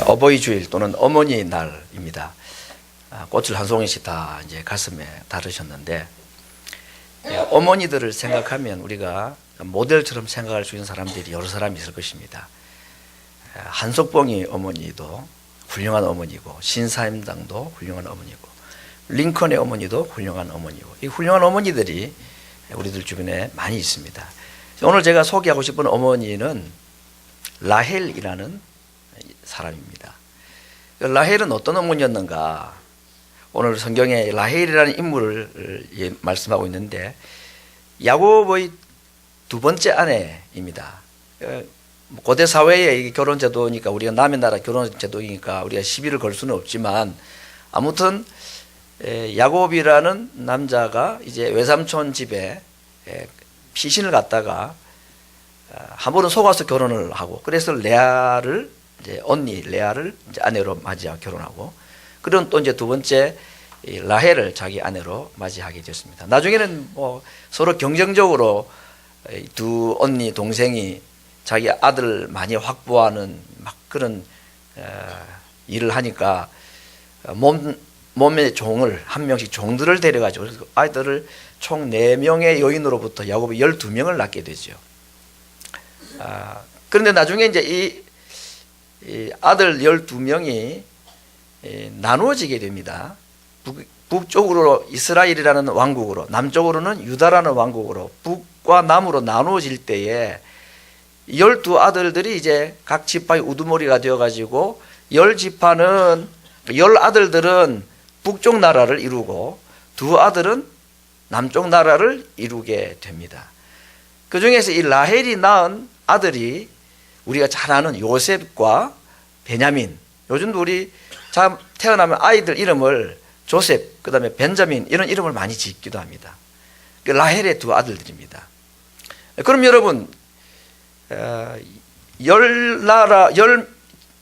어버이 주일 또는 어머니 날입니다. 꽃을 한 송이씩 다 이제 가슴에 달으셨는데, 어머니들을 생각하면 우리가 모델처럼 생각할 수 있는 사람들이 여러 사람이 있을 것입니다. 한석봉이 어머니도 훌륭한 어머니고, 신사임당도 훌륭한 어머니고, 링컨의 어머니도 훌륭한 어머니고, 이 훌륭한 어머니들이 우리들 주변에 많이 있습니다. 오늘 제가 소개하고 싶은 어머니는 라헬이라는 사람입니다. 라헬은 어떤 어머니였는가? 오늘 성경에 라헬이라는 인물을 말씀하고 있는데, 야곱의 두 번째 아내입니다. 고대 사회의 결혼 제도니까, 우리가 남의 나라 결혼 제도이니까 우리가 시비를 걸 수는 없지만, 아무튼 야곱이라는 남자가 이제 외삼촌 집에 피신을 갔다가 한 번은 속아서 결혼을 하고, 그래서 레아를 이제 언니 레아를 이제 아내로 맞이하고 결혼하고, 그런 또 이제 두 번째 라헬을 자기 아내로 맞이하게 됐습니다. 나중에는 뭐 서로 경쟁적으로 두 언니 동생이 자기 아들 많이 확보하는 막 그런 일을 하니까 몸의 종을 한 명씩 종들을 데려가지고 아이들을 총 4명의 여인으로부터 야곱이 12명을 낳게 되죠. 그런데 나중에 이제 이 아들 12명이 나누어지게 됩니다. 북쪽으로 이스라엘이라는 왕국으로, 남쪽으로는 유다라는 왕국으로, 북과 남으로 나누어질 때에 12아들들이 이제 각 지파의 우두머리가 되어가지고 10지파는 10아들들은 북쪽 나라를 이루고 2아들은 남쪽 나라를 이루게 됩니다. 그 중에서 이 라헬이 낳은 아들이 우리가 잘 아는 요셉과 베냐민, 요즘도 우리 태어나면 아이들 이름을 조셉, 그 다음에 벤자민 이런 이름을 많이 짓기도 합니다. 라헬의 2아들들입니다. 그럼 여러분, 10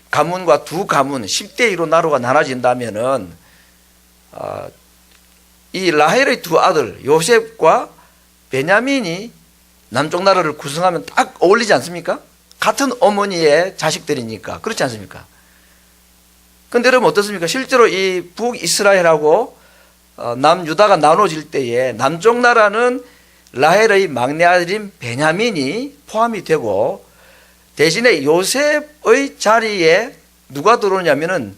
가문과 2 가문 10대 1로 나라가 나눠진다면은 이 라헬의 2아들 요셉과 베냐민이 남쪽 나라를 구성하면 딱 어울리지 않습니까? 같은 어머니의 자식들이니까. 그렇지 않습니까? 근데 여러분 어떻습니까? 실제로 이 북이스라엘하고 남유다가 나눠질 때에 남쪽 나라는 라헬의 막내 아들인 베냐민이 포함이 되고, 대신에 요셉의 자리에 누가 들어오냐면은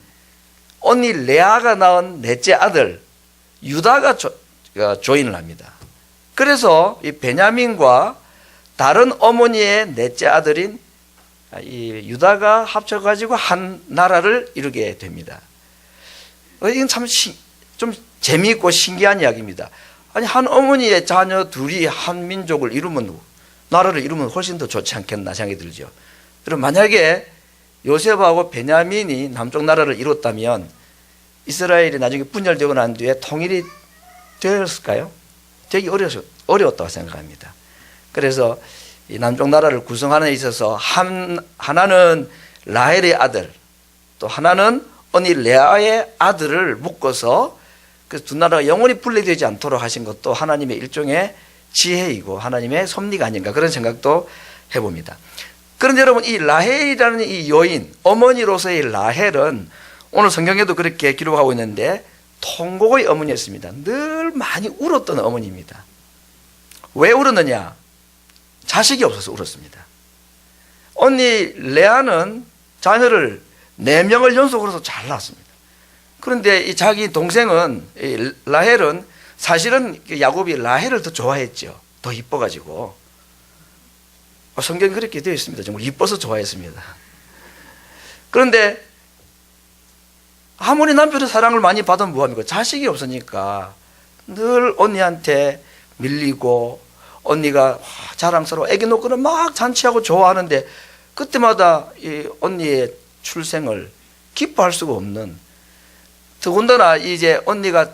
언니 레아가 낳은 넷째 아들 유다가 조인을 합니다. 그래서 이 베냐민과 다른 어머니의 넷째 아들인 이 유다가 합쳐가지고 한 나라를 이루게 됩니다. 이건 참 좀 재미있고 신기한 이야기입니다. 아니, 한 어머니의 자녀 둘이 한 민족을 이루면, 나라를 이루면 훨씬 더 좋지 않겠나 생각이 들죠. 그럼 만약에 요셉하고 베냐민이 남쪽 나라를 이뤘다면 이스라엘이 나중에 분열되고 난 뒤에 통일이 되었을까요? 되게 어려웠다고 생각합니다. 그래서 이 남쪽 나라를 구성하는 데 있어서 하나는 라헬의 아들, 또 하나는 언니 레아의 아들을 묶어서 그 두 나라가 영원히 분리되지 않도록 하신 것도 하나님의 일종의 지혜이고 하나님의 섭리가 아닌가, 그런 생각도 해봅니다. 그런데 여러분, 이 라헬이라는 이 여인, 어머니로서의 라헬은 오늘 성경에도 그렇게 기록하고 있는데 통곡의 어머니였습니다. 늘 많이 울었던 어머니입니다. 왜 울었느냐? 자식이 없어서 울었습니다. 언니 레아는 자녀를 4명을 연속으로 잘 낳았습니다. 그런데 이 자기 동생은, 이 라헬은 사실은 야곱이 라헬을 더 좋아했죠. 더 이뻐가지고. 성경이 그렇게 되어 있습니다. 정말 이뻐서 좋아했습니다. 그런데 아무리 남편의 사랑을 많이 받으면 뭐합니까? 자식이 없으니까 늘 언니한테 밀리고, 언니가 자랑스러워 애기 놓고는 막 잔치하고 좋아하는데 그때마다 이 언니의 출생을 기뻐할 수가 없는, 더군다나 이제 언니가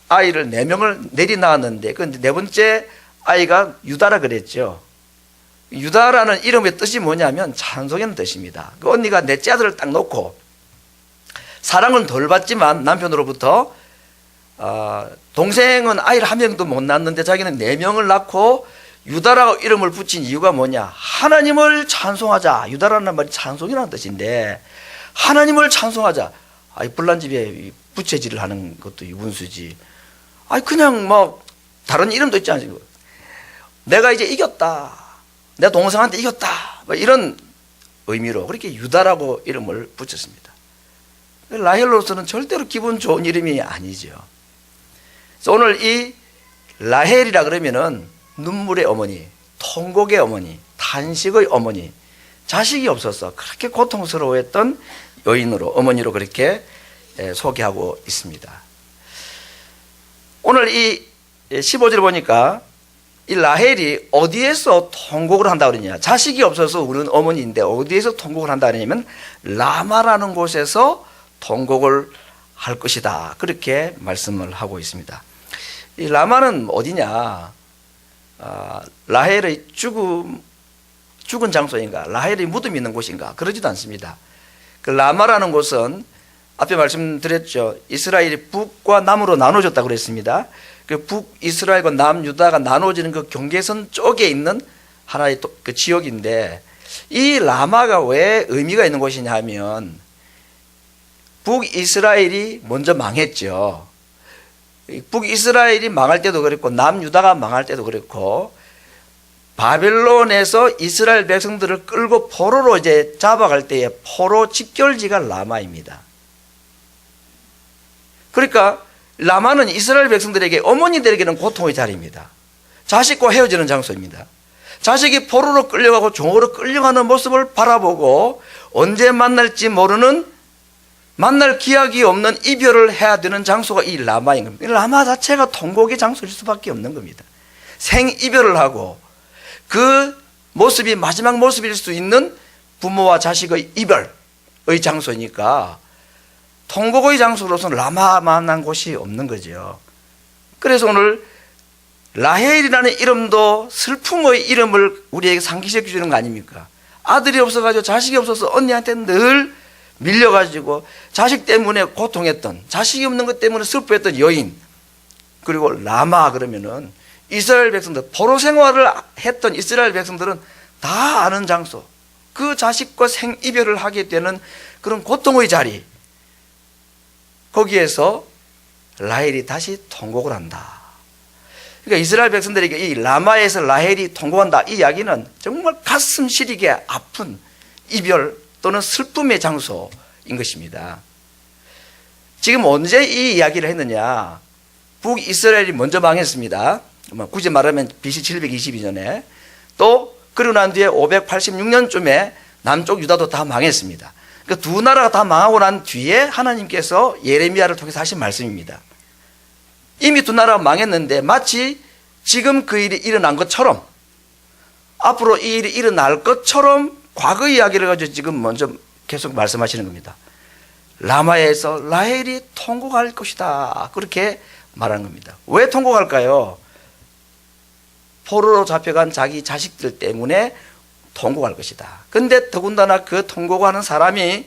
아이를 4명을 내리 낳았는데 그 4번째 아이가 유다라 그랬죠. 유다라는 이름의 뜻이 뭐냐면 찬송이라는 뜻입니다. 그 언니가 넷째 아들을 딱 놓고 사랑은 덜 받지만 남편으로부터, 동생은 아이를 1명도 못 낳았는데 자기는 4명을 낳고 유다라고 이름을 붙인 이유가 뭐냐? 하나님을 찬송하자. 유다라는 말이 찬송이라는 뜻인데 하나님을 찬송하자. 아이, 불난집에 부채질을 하는 것도 이분수지. 아이, 그냥 뭐 다른 이름도 있지 않습니까? 내가 이제 이겼다. 내 동생한테 이겼다. 뭐 이런 의미로 그렇게 유다라고 이름을 붙였습니다. 라헬로서는 절대로 기분 좋은 이름이 아니죠. 그래서 오늘 이 라헬이라 그러면은 눈물의 어머니, 통곡의 어머니, 탄식의 어머니, 자식이 없어서 그렇게 고통스러워했던 여인으로, 어머니로 그렇게 소개하고 있습니다. 오늘 이 15절 보니까 이 라헬이 어디에서 통곡을 한다 그러냐, 자식이 없어서 우는 어머니인데 어디에서 통곡을 한다 그러냐면 라마라는 곳에서 통곡을 할 것이다, 그렇게 말씀을 하고 있습니다. 이 라마는 어디냐, 라헬의 죽은 장소인가, 라헬의 무덤이 있는 곳인가, 그러지도 않습니다. 그 라마라는 곳은 앞에 말씀드렸죠. 이스라엘이 북과 남으로 나눠졌다고 그랬습니다. 그 북이스라엘과 남유다가 나눠지는 그 경계선 쪽에 있는 하나의 그 지역인데, 이 라마가 왜 의미가 있는 곳이냐 하면 북이스라엘이 먼저 망했죠. 북이스라엘이 망할 때도 그랬고 남유다가 망할 때도 그랬고, 바벨론에서 이스라엘 백성들을 끌고 포로로 이제 잡아갈 때의 포로 집결지가 라마입니다. 그러니까 라마는 이스라엘 백성들에게, 어머니들에게는 고통의 자리입니다. 자식과 헤어지는 장소입니다. 자식이 포로로 끌려가고 종으로 끌려가는 모습을 바라보고 언제 만날지 모르는, 만날 기약이 없는 이별을 해야 되는 장소가 이 라마인 겁니다. 라마 자체가 통곡의 장소일 수밖에 없는 겁니다. 생이별을 하고 그 모습이 마지막 모습일 수 있는 부모와 자식의 이별의 장소니까 통곡의 장소로서는 라마만한 곳이 없는 거죠. 그래서 오늘 라헬이라는 이름도 슬픔의 이름을 우리에게 상기시켜 주는 거 아닙니까? 아들이 없어가지고 자식이 없어서 언니한테 늘 밀려가지고 자식 때문에 고통했던, 자식이 없는 것 때문에 슬퍼했던 여인, 그리고 라마 그러면은 이스라엘 백성들, 포로 생활을 했던 이스라엘 백성들은 다 아는 장소, 그 자식과 생이별을 하게 되는 그런 고통의 자리, 거기에서 라헬이 다시 통곡을 한다. 그러니까 이스라엘 백성들에게 이 라마에서 라헬이 통곡한다, 이 이야기는 정말 가슴 시리게 아픈 이별 또는 슬픔의 장소인 것입니다. 지금 언제 이 이야기를 했느냐, 북이스라엘이 먼저 망했습니다. 굳이 말하면 BC 722년에, 또 그러고 난 뒤에 586년쯤에 남쪽 유다도 다 망했습니다. 그러니까 두 나라가 다 망하고 난 뒤에 하나님께서 예레미야를 통해서 하신 말씀입니다. 이미 두 나라가 망했는데 마치 지금 그 일이 일어난 것처럼, 앞으로 이 일이 일어날 것처럼 과거 이야기를 가지고 지금 먼저 계속 말씀하시는 겁니다. 라마에서 라헬이 통곡할 것이다, 그렇게 말하는 겁니다. 왜 통곡할까요? 포로로 잡혀간 자기 자식들 때문에 통곡할 것이다. 근데 더군다나 그 통곡하는 사람이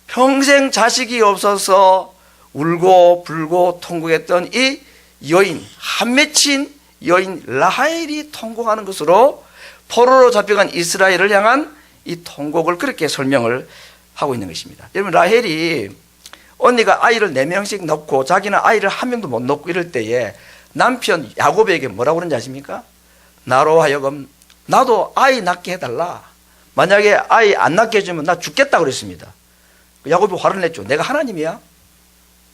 평생 자식이 없어서 울고 불고 통곡했던 이 여인, 한 맺힌 여인 라헬이 통곡하는 것으로 포로로 잡혀간 이스라엘을 향한 이 통곡을 그렇게 설명을 하고 있는 것입니다. 여러분, 라헬이 언니가 아이를 4명씩 낳고 자기는 아이를 1명도 못 낳고 이럴 때에 남편 야곱에게 뭐라고 그러는지 아십니까? 나로 하여금 나도 아이 낳게 해달라. 만약에 아이 안 낳게 해주면 나 죽겠다 그랬습니다. 야곱이 화를 냈죠. 내가 하나님이야?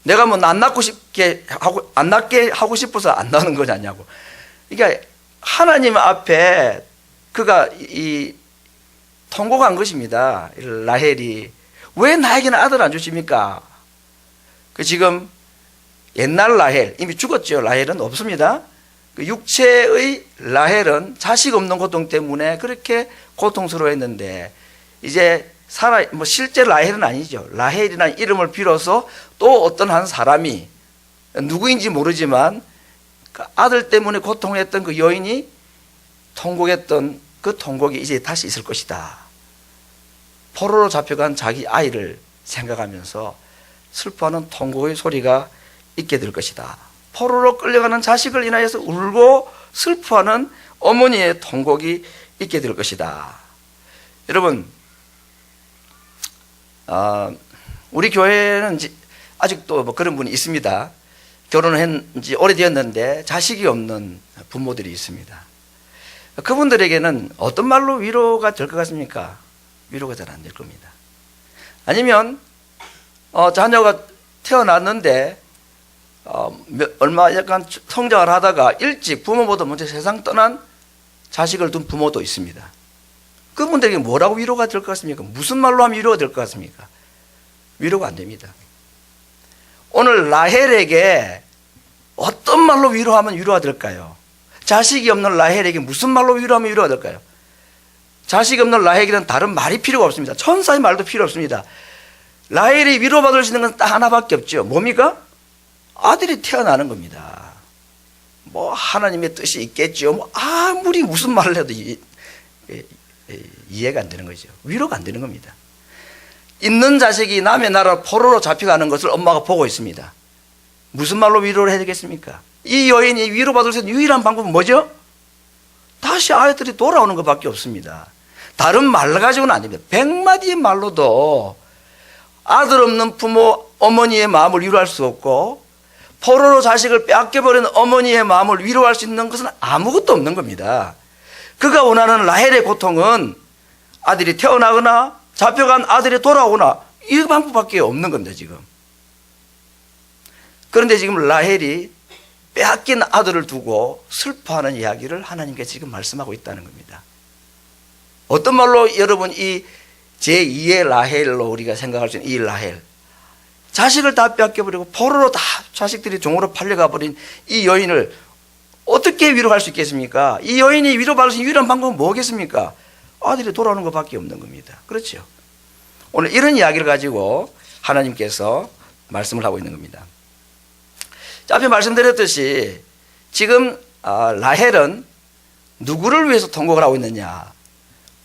내가 뭐 안 낳고 싶게 하고, 안 낳게 하고 싶어서 안 낳는 거냐고. 그러니까 하나님 앞에 그가 이 통곡한 것입니다. 라헬이 왜 나에게는 아들 안 주십니까? 그 지금 옛날 라헬, 이미 죽었죠. 라헬은 없습니다. 그 육체의 라헬은 자식 없는 고통 때문에 그렇게 고통스러워했는데, 이제 실제 라헬은 아니죠. 라헬이라는 이름을 빌어서 또 어떤 한 사람이, 누구인지 모르지만 그 아들 때문에 고통했던 그 여인이 통곡했던 그 통곡이 이제 다시 있을 것이다. 포로로 잡혀간 자기 아이를 생각하면서 슬퍼하는 통곡의 소리가 있게 될 것이다. 포로로 끌려가는 자식을 인하여서 울고 슬퍼하는 어머니의 통곡이 있게 될 것이다. 여러분, 우리 교회는 아직도 뭐 그런 분이 있습니다. 결혼을 한 지 오래되었는데 자식이 없는 부모들이 있습니다. 그분들에게는 어떤 말로 위로가 될 것 같습니까? 위로가 잘 안 될 겁니다. 아니면 자녀가 태어났는데 얼마 약간 성장을 하다가 일찍 부모보다 먼저 세상 떠난 자식을 둔 부모도 있습니다. 그분들에게 뭐라고 위로가 될 것 같습니까? 무슨 말로 하면 위로가 될 것 같습니까? 위로가 안 됩니다. 오늘 라헬에게 어떤 말로 위로하면 위로가 될까요? 자식이 없는 라헬에게 무슨 말로 위로하면 위로가 될까요? 자식이 없는 라헬에게는 다른 말이 필요가 없습니다. 천사의 말도 필요 없습니다. 라헬이 위로받을 수 있는 건 딱 하나밖에 없죠. 뭡니까? 아들이 태어나는 겁니다. 뭐 하나님의 뜻이 있겠죠. 뭐 아무리 무슨 말을 해도 이해가 안 되는 거죠. 위로가 안 되는 겁니다. 있는 자식이 남의 나라 포로로 잡혀가는 것을 엄마가 보고 있습니다. 무슨 말로 위로를 해야 되겠습니까? 이 여인이 위로받을 수 있는 유일한 방법은 뭐죠? 다시 아이들이 돌아오는 것밖에 없습니다. 다른 말 가지고는 안 됩니다. 100마디의 말로도 아들 없는 부모, 어머니의 마음을 위로할 수 없고 포로로 자식을 빼앗겨버린 어머니의 마음을 위로할 수 있는 것은 아무것도 없는 겁니다. 그가 원하는 라헬의 고통은 아들이 태어나거나 잡혀간 아들이 돌아오거나 이 방법밖에 없는 겁니다. 지금. 그런데 지금 라헬이 빼앗긴 아들을 두고 슬퍼하는 이야기를 하나님께 지금 말씀하고 있다는 겁니다. 어떤 말로 여러분 이 제2의 라헬로 우리가 생각할 수 있는 이 라헬, 자식을 다 빼앗겨버리고 포로로 다 자식들이 종으로 팔려가 버린 이 여인을 어떻게 위로할 수 있겠습니까? 이 여인이 위로받을 수 있는 유일한 방법은 뭐겠습니까? 아들이 돌아오는 것밖에 없는 겁니다. 그렇죠? 오늘 이런 이야기를 가지고 하나님께서 말씀을 하고 있는 겁니다. 앞에 말씀드렸듯이 지금 라헬은 누구를 위해서 통곡을 하고 있느냐?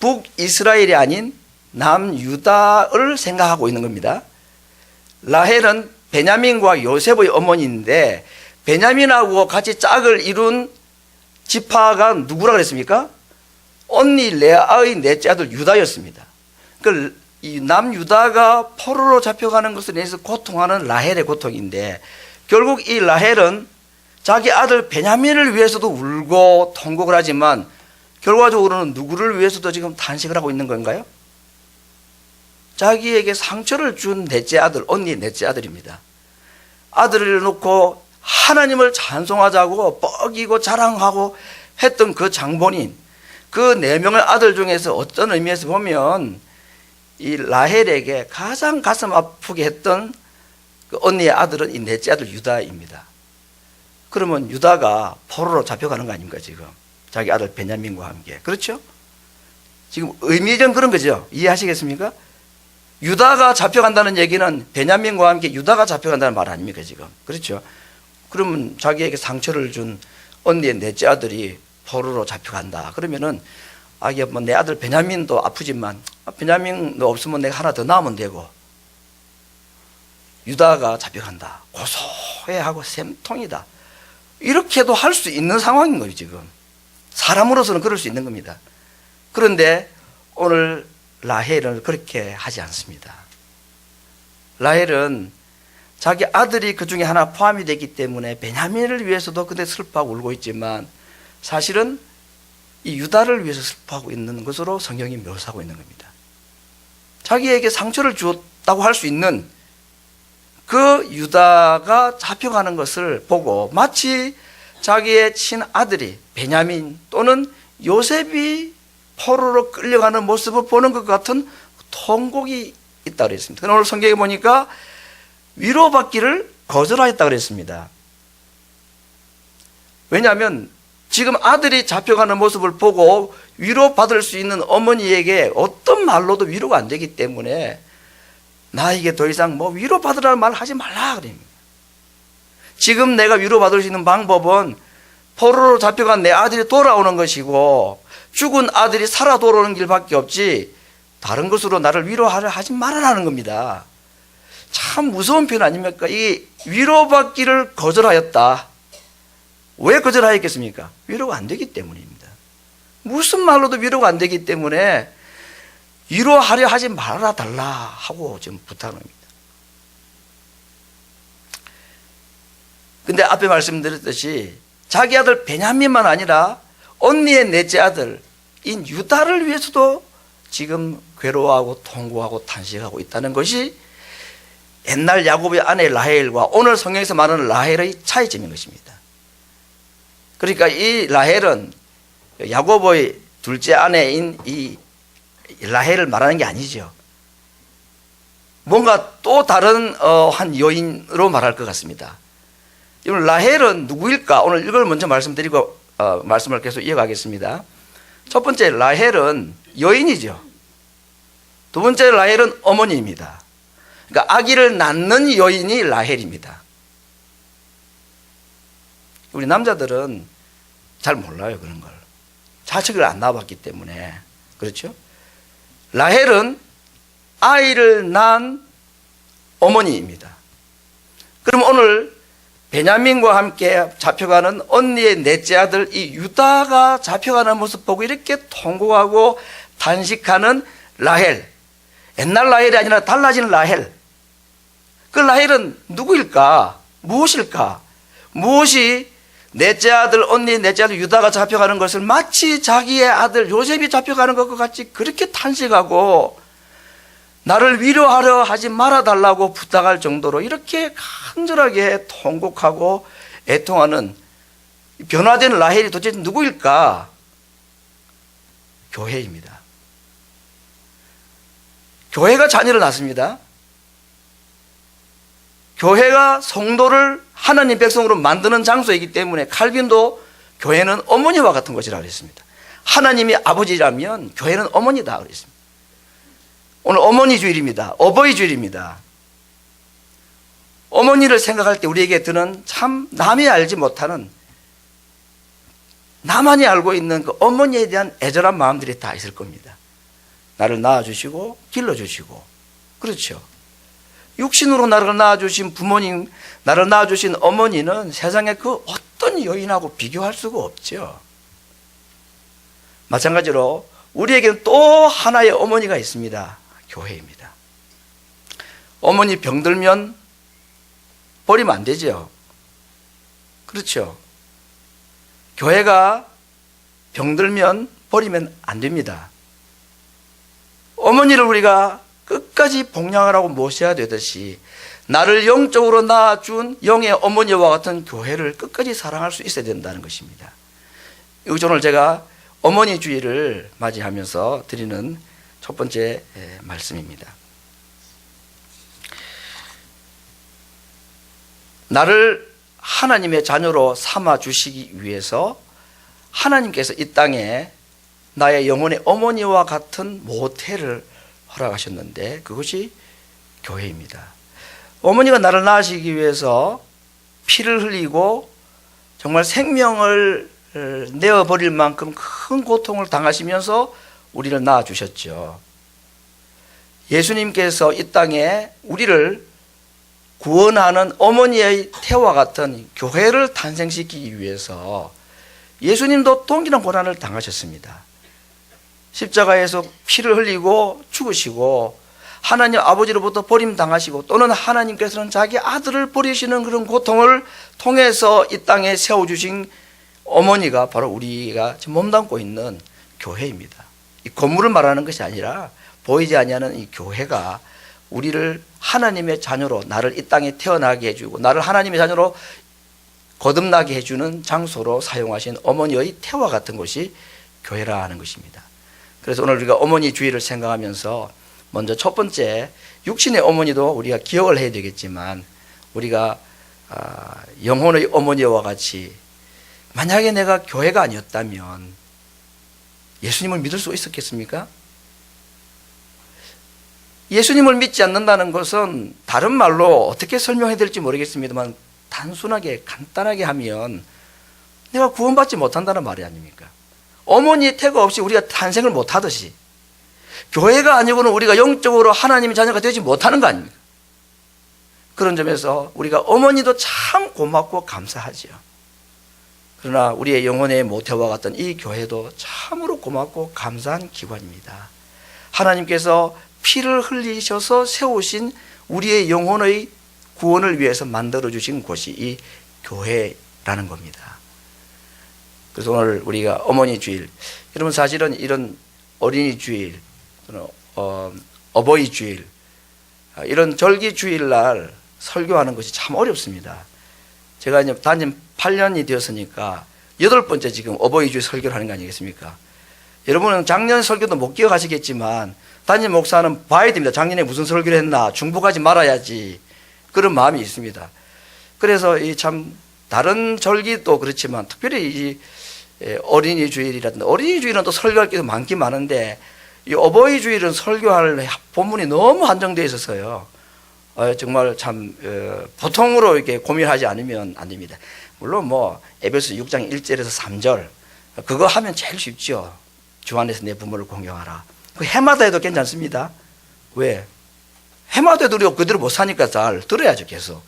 북이스라엘이 아닌 남유다를 생각하고 있는 겁니다. 라헬은 베냐민과 요셉의 어머니인데 베냐민하고 같이 짝을 이룬 지파가 누구라 그랬습니까? 언니 레아의 넷째 아들 유다였습니다. 이 남유다가 포로로 잡혀가는 것에 대해서 고통하는 라헬의 고통인데 결국 이 라헬은 자기 아들 베냐민을 위해서도 울고 통곡을 하지만 결과적으로는 누구를 위해서도 지금 탄식을 하고 있는 건가요? 자기에게 상처를 준 넷째 아들, 언니 넷째 아들입니다. 아들을 놓고 하나님을 찬송하자고 뻐기고 자랑하고 했던 그 장본인, 그 4명의 아들 중에서 어떤 의미에서 보면 이 라헬에게 가장 가슴 아프게 했던 그 언니의 아들은 이 넷째 아들 유다입니다. 그러면 유다가 포로로 잡혀가는 거 아닙니까 지금? 자기 아들 베냐민과 함께. 그렇죠? 지금 의미적인 그런 거죠. 이해하시겠습니까? 유다가 잡혀간다는 얘기는 베냐민과 함께 유다가 잡혀간다는 말 아닙니까 지금? 그렇죠? 그러면 자기에게 상처를 준 언니의 넷째 아들이 포로로 잡혀간다. 그러면은 이게 뭐 내 아들 베냐민도 아프지만 베냐민도 없으면 내가 하나 더 낳으면 되고 유다가 잡혀간다. 고소해하고 샘통이다. 이렇게도 할 수 있는 상황인 거예요 지금. 사람으로서는 그럴 수 있는 겁니다. 그런데 오늘 라헬은 그렇게 하지 않습니다. 라헬은 자기 아들이 그 중에 하나 포함이 되기 때문에 베냐민을 위해서도 그때 슬퍼하고 울고 있지만 사실은 이 유다를 위해서 슬퍼하고 있는 것으로 성경이 묘사하고 있는 겁니다. 자기에게 상처를 주었다고 할 수 있는 그 유다가 잡혀가는 것을 보고 마치 자기의 친아들이 베냐민 또는 요셉이 포로로 끌려가는 모습을 보는 것 같은 통곡이 있다고 그랬습니다. 오늘 성경에 보니까 위로받기를 거절하였다고 그랬습니다. 왜냐하면 지금 아들이 잡혀가는 모습을 보고 위로받을 수 있는 어머니에게 어떤 말로도 위로가 안 되기 때문에 나에게 더 이상 뭐 위로받으라는 말 하지 말라 그럽니다. 지금 내가 위로받을 수 있는 방법은 포로로 잡혀간 내 아들이 돌아오는 것이고 죽은 아들이 살아 돌아오는 길밖에 없지 다른 것으로 나를 위로하려 하지 말아라는 겁니다. 참 무서운 표현 아닙니까? 이 위로받기를 거절하였다. 왜 거절하였겠습니까? 위로가 안 되기 때문입니다. 무슨 말로도 위로가 안 되기 때문에 위로하려 하지 말아 달라 하고 지금 부탁합니다. 근데 앞에 말씀드렸듯이 자기 아들 베냐민만 아니라 언니의 넷째 아들인 유다를 위해서도 지금 괴로워하고 통고하고 탄식하고 있다는 것이 옛날 야곱의 아내 라헬과 오늘 성경에서 말하는 라헬의 차이점인 것입니다. 그러니까 이 라헬은 야곱의 둘째 아내인 이 라헬을 말하는 게 아니죠. 뭔가 또 다른 한 여인으로 말할 것 같습니다. 라헬은 누구일까? 오늘 이걸 먼저 말씀드리고 말씀을 계속 이어가겠습니다. 첫 번째, 라헬은 여인이죠. 두 번째, 라헬은 어머니입니다. 그러니까 아기를 낳는 여인이 라헬입니다. 우리 남자들은 잘 몰라요, 그런 걸. 자식을 안 낳아봤기 때문에. 그렇죠? 라헬은 아이를 낳은 어머니입니다. 그럼 오늘 베냐민과 함께 잡혀가는 언니의 넷째 아들 이 유다가 잡혀가는 모습 보고 이렇게 통곡하고 탄식하는 라헬, 옛날 라헬이 아니라 달라진 라헬. 그 라헬은 누구일까? 무엇일까? 무엇이 넷째 아들, 언니 넷째 아들 유다가 잡혀가는 것을 마치 자기의 아들 요셉이 잡혀가는 것과 같이 그렇게 탄식하고 나를 위로하려 하지 말아달라고 부탁할 정도로 이렇게 간절하게 통곡하고 애통하는 변화된 라헬이 도대체 누구일까? 교회입니다. 교회가 자녀를 낳습니다. 교회가 성도를 하나님 백성으로 만드는 장소이기 때문에 칼빈도 교회는 어머니와 같은 것이라고 했습니다. 하나님이 아버지라면 교회는 어머니다 그랬습니다. 오늘 어머니 주일입니다. 어버이 주일입니다. 어머니를 생각할 때 우리에게 드는 참 남이 알지 못하는, 나만이 알고 있는 그 어머니에 대한 애절한 마음들이 다 있을 겁니다. 나를 낳아주시고 길러주시고, 그렇죠. 육신으로 나를 낳아주신 부모님, 나를 낳아주신 어머니는 세상에 그 어떤 여인하고 비교할 수가 없죠. 마찬가지로 우리에게는 또 하나의 어머니가 있습니다. 교회입니다. 어머니 병들면 버리면 안 되죠. 그렇죠. 교회가 병들면 버리면 안 됩니다. 어머니를 우리가 끝까지 복양하라고 모셔야 되듯이 나를 영적으로 낳아준 영의 어머니와 같은 교회를 끝까지 사랑할 수 있어야 된다는 것입니다. 이것이 오늘 제가 어머니 주일을 맞이하면서 드리는 첫 번째 말씀입니다. 나를 하나님의 자녀로 삼아 주시기 위해서 하나님께서 이 땅에 나의 영혼의 어머니와 같은 모태를 허락하셨는데 그것이 교회입니다. 어머니가 나를 낳으시기 위해서 피를 흘리고 정말 생명을 내어버릴 만큼 큰 고통을 당하시면서 우리를 낳아주셨죠. 예수님께서 이 땅에 우리를 구원하는 어머니의 태와 같은 교회를 탄생시키기 위해서 예수님도 동일한 고난을 당하셨습니다. 십자가에서 피를 흘리고 죽으시고 하나님 아버지로부터 버림당하시고 또는 하나님께서는 자기 아들을 버리시는 그런 고통을 통해서 이 땅에 세워주신 어머니가 바로 우리가 지금 몸담고 있는 교회입니다. 이 건물을 말하는 것이 아니라 보이지 아니하는 이 교회가 우리를 하나님의 자녀로 나를 이 땅에 태어나게 해주고 나를 하나님의 자녀로 거듭나게 해주는 장소로 사용하신 어머니의 태와 같은 것이 교회라 하는 것입니다. 그래서 오늘 우리가 어머니 주일을 생각하면서 먼저 첫 번째 육신의 어머니도 우리가 기억을 해야 되겠지만 우리가 영혼의 어머니와 같이 만약에 내가 교회가 아니었다면 예수님을 믿을 수 있었겠습니까? 예수님을 믿지 않는다는 것은 다른 말로 어떻게 설명해야 될지 모르겠습니다만 단순하게 간단하게 하면 내가 구원받지 못한다는 말이 아닙니까? 어머니의 태가 없이 우리가 탄생을 못하듯이 교회가 아니고는 우리가 영적으로 하나님의 자녀가 되지 못하는 거 아닙니까? 그런 점에서 우리가 어머니도 참 고맙고 감사하죠. 그러나 우리의 영혼의 모태와 같은 이 교회도 참으로 고맙고 감사한 기관입니다. 하나님께서 피를 흘리셔서 세우신 우리의 영혼의 구원을 위해서 만들어주신 곳이 이 교회라는 겁니다. 그래서 오늘 우리가 어머니 주일, 여러분 사실은 이런 어린이 주일, 어버이 주일, 이런 절기 주일날 설교하는 것이 참 어렵습니다. 제가 이제 단임 8년이 되었으니까 8번째 지금 어버이 주일 설교를 하는 거 아니겠습니까? 여러분은 작년 설교도 못 기억하시겠지만 담임 목사는 봐야 됩니다. 작년에 무슨 설교를 했나, 중복하지 말아야지, 그런 마음이 있습니다. 그래서 이 참 다른 절기도 그렇지만 특별히 이 어린이 주일이라든지, 어린이 주일은 또 설교할 게 많긴 많은데 이 어버이 주일은 설교할 본문이 너무 한정되어 있어서요. 정말 참 보통으로 이렇게 고민하지 않으면 안 됩니다. 물론 뭐 에베소 6장 1절에서 3절 그거 하면 제일 쉽죠. 주 안에서 내 부모를 공경하라. 그 해마다 해도 괜찮습니다. 왜? 해마다 해도 우리가 그대로 못 사니까 잘 들어야죠, 계속.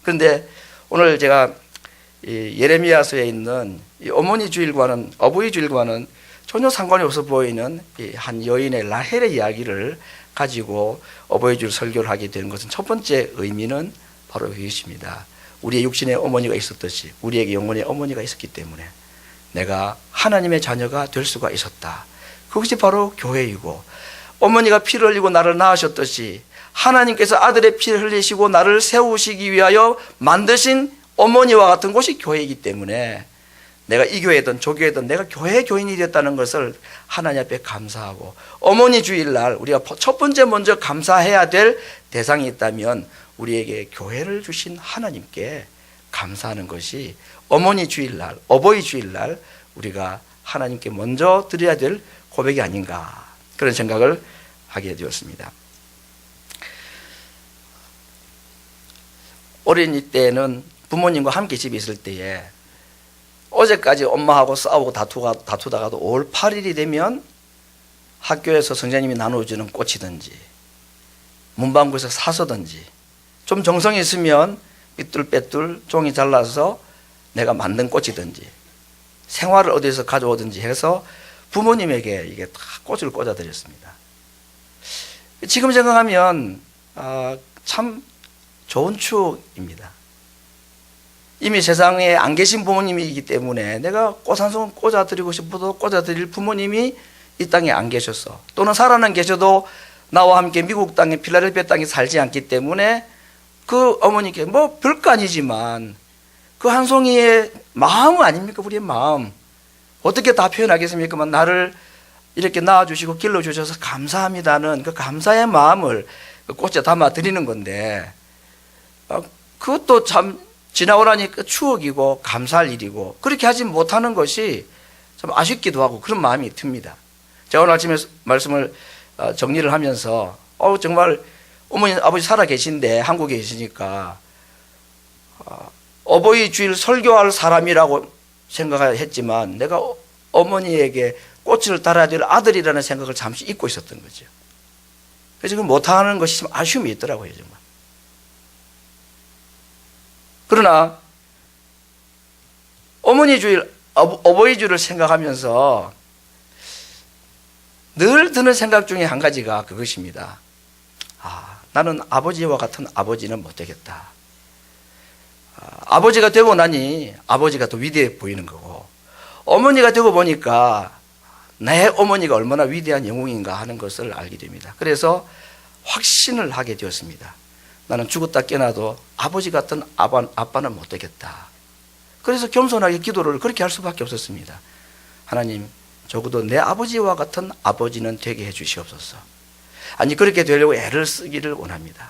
그런데 오늘 제가 이 예레미야서에 있는 이 어머니 주일과는, 어버이 주일과는 전혀 상관이 없어 보이는 이 한 여인의 라헬의 이야기를 가지고 어버이 주일 설교를 하게 된 것은 첫 번째 의미는 바로 이것입니다. 우리의 육신의 어머니가 있었듯이 우리에게 영혼의 어머니가 있었기 때문에 내가 하나님의 자녀가 될 수가 있었다. 그것이 바로 교회이고, 어머니가 피를 흘리고 나를 낳으셨듯이 하나님께서 아들의 피를 흘리시고 나를 세우시기 위하여 만드신 어머니와 같은 곳이 교회이기 때문에 내가 이 교회든 저 교회든 내가 교회 교인이 됐다는 것을 하나님 앞에 감사하고, 어머니 주일날 우리가 첫 번째 먼저 감사해야 될 대상이 있다면 우리에게 교회를 주신 하나님께 감사하는 것이 어머니 주일날, 어버이 주일날 우리가 하나님께 먼저 드려야 될 고백이 아닌가, 그런 생각을 하게 되었습니다. 어린이 때는 부모님과 함께 집에 있을 때에 어제까지 엄마하고 싸우고 다투다가도 5월 8일이 되면 학교에서 선생님이 나눠주는 꽃이든지 문방구에서 사서든지 좀 정성이 있으면 삐뚤빼뚤 종이 잘라서 내가 만든 꽃이든지 생화를 어디서 가져오든지 해서 부모님에게 이게 다 꽃을 꽂아드렸습니다. 지금 생각하면 참 좋은 추억입니다. 이미 세상에 안 계신 부모님이기 때문에 내가 꽃 한 송이 꽂아드리고 싶어도 꽂아드릴 부모님이 이 땅에 안 계셔서, 또는 살아는 계셔도 나와 함께 미국 땅에 필라델피아 땅에 살지 않기 때문에 그 어머니께 뭐 별거 아니지만 그 한 송이의 마음 아닙니까? 우리의 마음. 어떻게 다 표현하겠습니까? 나를 이렇게 낳아주시고 길러주셔서 감사합니다는 그 감사의 마음을 꽃에 담아 드리는 건데, 그것도 참 지나오라니 추억이고 감사할 일이고, 그렇게 하지 못하는 것이 참 아쉽기도 하고 그런 마음이 듭니다. 제가 오늘 아침에 말씀을 정리를 하면서 정말 어머니 아버지 살아 계신데 한국에 계시니까 어버이 주일 설교할 사람이라고 생각했지만 내가 어머니에게 꽃을 달아야 될 아들이라는 생각을 잠시 잊고 있었던 거죠. 그래서 지금 못하는 것이 좀 아쉬움이 있더라고요, 정말. 그러나 어머니 주일, 어버이 주일을 생각하면서 늘 드는 생각 중에 한 가지가 그것입니다. 나는 아버지와 같은 아버지는 못 되겠다. 아버지가 되고 나니 아버지가 더 위대해 보이는 거고, 어머니가 되고 보니까 내 어머니가 얼마나 위대한 영웅인가 하는 것을 알게 됩니다. 그래서 확신을 하게 되었습니다. 나는 죽었다 깨어나도 아버지 같은 아빠는 못 되겠다. 그래서 겸손하게 기도를 그렇게 할 수밖에 없었습니다. 하나님, 적어도 내 아버지와 같은 아버지는 되게 해 주시옵소서. 아니, 그렇게 되려고 애를 쓰기를 원합니다.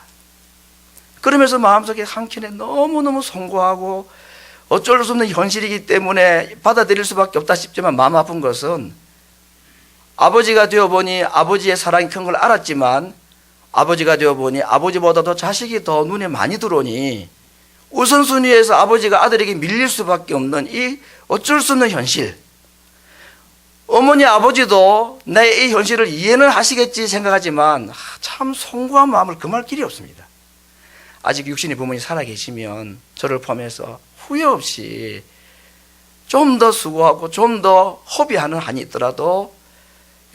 그러면서 마음속에 한켠에 너무너무 송구하고 어쩔 수 없는 현실이기 때문에 받아들일 수밖에 없다 싶지만, 마음 아픈 것은 아버지가 되어보니 아버지의 사랑이 큰 걸 알았지만, 아버지가 되어보니 아버지보다도 자식이 더 눈에 많이 들어오니 우선순위에서 아버지가 아들에게 밀릴 수밖에 없는 이 어쩔 수 없는 현실, 어머니 아버지도 내 이 현실을 이해는 하시겠지 생각하지만 참 송구한 마음을 금할 길이 없습니다. 아직 육신의 부모님 살아계시면 저를 포함해서 후회 없이 좀 더 수고하고 좀 더 허비하는 한이 있더라도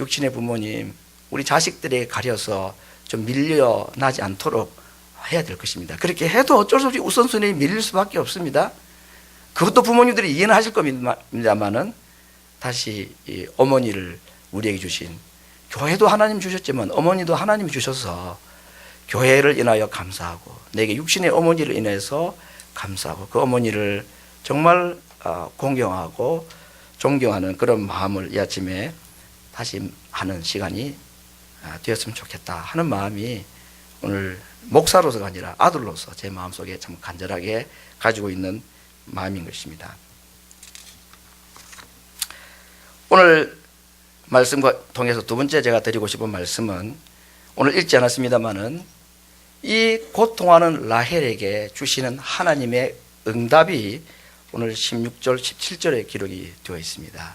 육신의 부모님 우리 자식들에게 가려서 좀 밀려나지 않도록 해야 될 것입니다. 그렇게 해도 어쩔 수 없이 우선순위에 밀릴 수밖에 없습니다. 그것도 부모님들이 이해는 하실 겁니다만은 다시 이 어머니를 우리에게 주신, 교회도 하나님 주셨지만 어머니도 하나님이 주셔서 교회를 인하여 감사하고 내게 육신의 어머니를 인해서 감사하고 그 어머니를 정말 공경하고 존경하는 그런 마음을 이 아침에 다시 하는 시간이 되었으면 좋겠다 하는 마음이 오늘 목사로서가 아니라 아들로서 제 마음속에 참 간절하게 가지고 있는 마음인 것입니다. 오늘 말씀과 통해서 두 번째 제가 드리고 싶은 말씀은 오늘 읽지 않았습니다마는 이 고통하는 라헬에게 주시는 하나님의 응답이 오늘 16절, 17절에 기록이 되어 있습니다.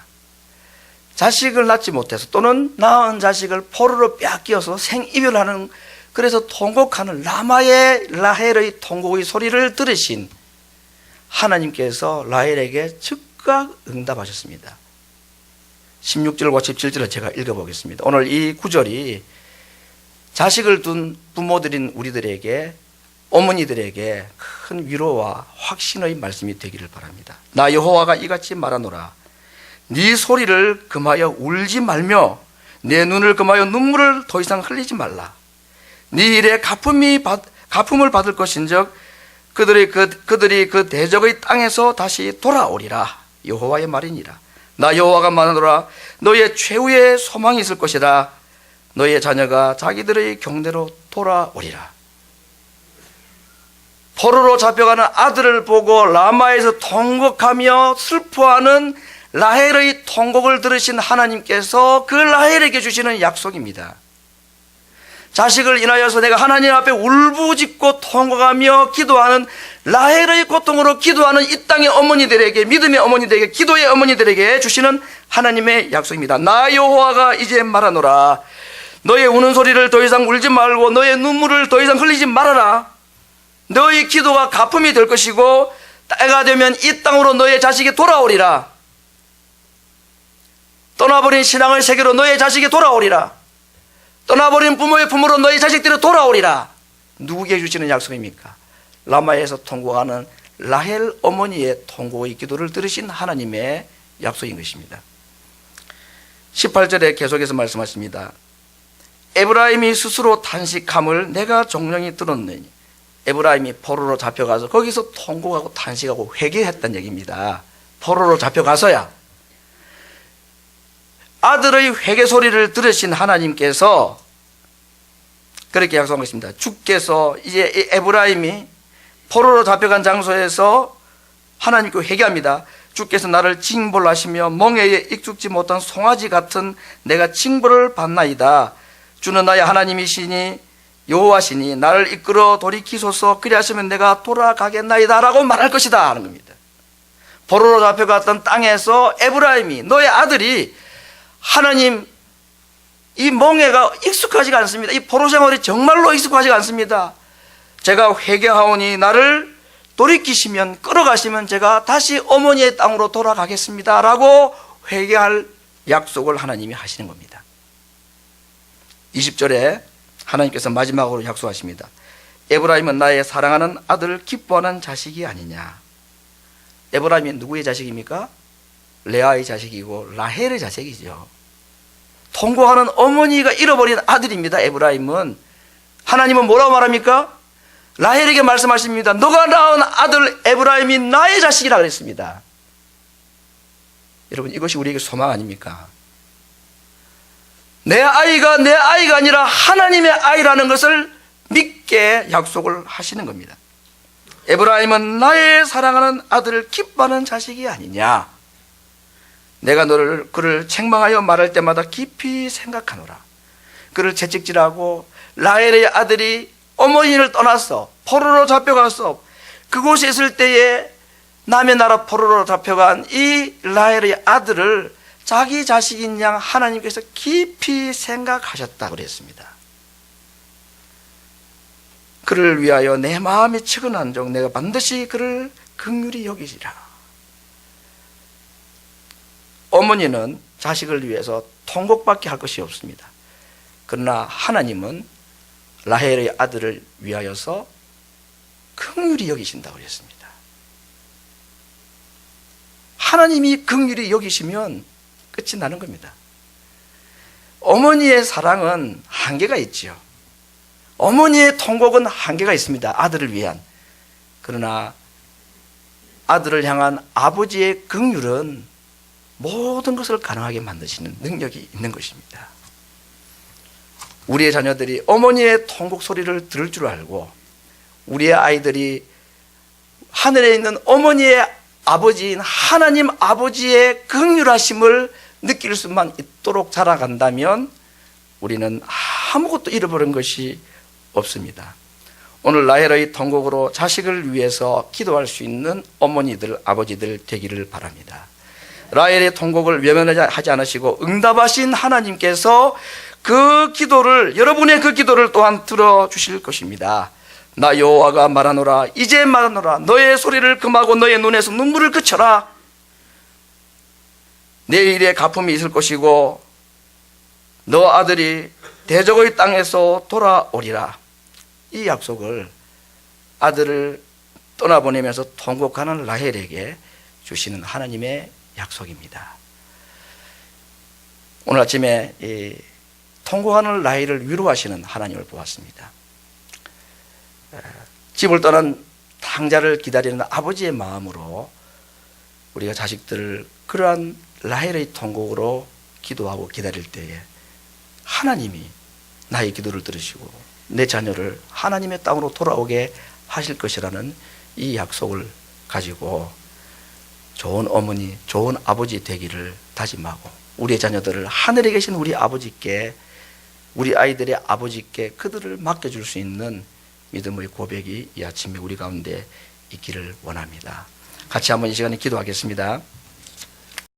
자식을 낳지 못해서 또는 낳은 자식을 포로로 빼앗겨서 생이별하는, 그래서 통곡하는 라헬의 통곡의 소리를 들으신 하나님께서 라헬에게 즉각 응답하셨습니다. 16절과 17절을 제가 읽어보겠습니다. 오늘 이 구절이 자식을 둔 부모들인 우리들에게, 어머니들에게 큰 위로와 확신의 말씀이 되기를 바랍니다. 나 여호와가 이같이 말하노라. 네 소리를 금하여 울지 말며 내 눈을 금하여 눈물을 더 이상 흘리지 말라. 네 일에 가품을 받을 것인즉 그들이 그 대적의 땅에서 다시 돌아오리라. 여호와의 말이니라. 나 여호와가 말하노라. 너의 최후의 소망이 있을 것이라. 너의 자녀가 자기들의 경대로 돌아오리라. 포로로 잡혀가는 아들을 보고 라마에서 통곡하며 슬퍼하는 라헬의 통곡을 들으신 하나님께서 그 라헬에게 주시는 약속입니다. 자식을 인하여서 내가 하나님 앞에 울부짖고 통곡하며 기도하는 라헬의 고통으로 기도하는 이 땅의 어머니들에게, 믿음의 어머니들에게, 기도의 어머니들에게 주시는 하나님의 약속입니다. 나 여호와가 이제 말하노라. 너의 우는 소리를 더 이상 울지 말고 너의 눈물을 더 이상 흘리지 말아라. 너의 기도가 가품이 될 것이고 때가 되면 이 땅으로 너의 자식이 돌아오리라. 떠나버린 신앙의 세계로 너의 자식이 돌아오리라. 떠나버린 부모의 품으로 너희 자식들이 돌아오리라. 누구에게 주시는 약속입니까? 라마에서 통곡하는 라헬 어머니의 통곡의 기도를 들으신 하나님의 약속인 것입니다. 18절에 계속해서 말씀하십니다. 에브라임이 스스로 탄식함을 내가 종령이 들었느니. 에브라임이 포로로 잡혀가서 거기서 통곡하고 탄식하고 회개했다는 얘기입니다. 포로로 잡혀가서야. 아들의 회개 소리를 들으신 하나님께서 그렇게 약속한 것입니다. 주께서 이제 에브라임이 포로로 잡혀간 장소에서 하나님께 회개합니다. 주께서 나를 징벌하시며 멍에에 익숙지 못한 송아지 같은 내가 징벌을 받나이다. 주는 나의 하나님이시니 여호와시니 나를 이끌어 돌이키소서. 그리하시면 내가 돌아가겠나이다 라고 말할 것이다 하는 겁니다. 포로로 잡혀갔던 땅에서 에브라임이, 너의 아들이, 하나님, 이 멍에가 익숙하지가 않습니다. 이 포로 생활이 정말로 익숙하지가 않습니다. 제가 회개하오니 나를 돌이키시면, 끌어가시면 제가 다시 어머니의 땅으로 돌아가겠습니다 라고 회개할 약속을 하나님이 하시는 겁니다. 20절에 하나님께서 마지막으로 약속하십니다. 에브라임은 나의 사랑하는 아들을 기뻐하는 자식이 아니냐. 에브라임이 누구의 자식입니까? 레아의 자식이고 라헬의 자식이죠. 통곡하는 어머니가 잃어버린 아들입니다. 에브라임은. 하나님은 뭐라고 말합니까? 라헬에게 말씀하십니다. 너가 낳은 아들 에브라임이 나의 자식이라 그랬습니다. 여러분, 이것이 우리에게 소망 아닙니까? 내 아이가 내 아이가 아니라 하나님의 아이라는 것을 믿게 약속을 하시는 겁니다. 에브라임은 나의 사랑하는 아들을 기뻐하는 자식이 아니냐. 내가 그를 책망하여 말할 때마다 깊이 생각하노라. 그를 채찍질하고 라헬의 아들이 어머니를 떠나서 포로로 잡혀가서 그곳에 있을 때에 남의 나라 포로로 잡혀간 이 라헬의 아들을 자기 자식인 양 하나님께서 깊이 생각하셨다 그랬습니다. 그를 위하여 내 마음이 측은한즉 내가 반드시 그를 긍휼히 여기시라. 어머니는 자식을 위해서 통곡밖에 할 것이 없습니다. 그러나 하나님은 라헬의 아들을 위하여서 긍휼히 여기신다고 했습니다. 하나님이 긍휼히 여기시면 끝이 나는 겁니다. 어머니의 사랑은 한계가 있지요. 어머니의 통곡은 한계가 있습니다. 아들을 위한. 그러나 아들을 향한 아버지의 긍휼은 모든 것을 가능하게 만드시는 능력이 있는 것입니다. 우리의 자녀들이 어머니의 통곡 소리를 들을 줄 알고 우리의 아이들이 하늘에 있는 어머니의 아버지인 하나님 아버지의 긍휼하심을 느낄 수만 있도록 자라간다면 우리는 아무것도 잃어버린 것이 없습니다. 오늘 라헬의 통곡으로 자식을 위해서 기도할 수 있는 어머니들, 아버지들 되기를 바랍니다. 라헬의 통곡을 외면하지 않으시고 응답하신 하나님께서 그 기도를, 여러분의 그 기도를 또한 들어주실 것입니다. 나 여호와가 말하노라, 이제 말하노라, 너의 소리를 금하고 너의 눈에서 눈물을 그쳐라. 내일의 가품이 있을 것이고 너 아들이 대적의 땅에서 돌아오리라. 이 약속을 아들을 떠나보내면서 통곡하는 라헬에게 주시는 하나님의 약속입니다. 오늘 아침에 이 통곡하는 라헬을 위로하시는 하나님을 보았습니다. 집을 떠난 탕자를 기다리는 아버지의 마음으로 우리가 자식들을 그러한 라헬의 통곡으로 기도하고 기다릴 때에 하나님이 나의 기도를 들으시고 내 자녀를 하나님의 땅으로 돌아오게 하실 것이라는 이 약속을 가지고 좋은 어머니, 좋은 아버지 되기를 다짐하고 우리의 자녀들을 하늘에 계신 우리 아버지께, 우리 아이들의 아버지께 그들을 맡겨줄 수 있는 믿음의 고백이 이 아침에 우리 가운데 있기를 원합니다. 같이 한번 이 시간에 기도하겠습니다.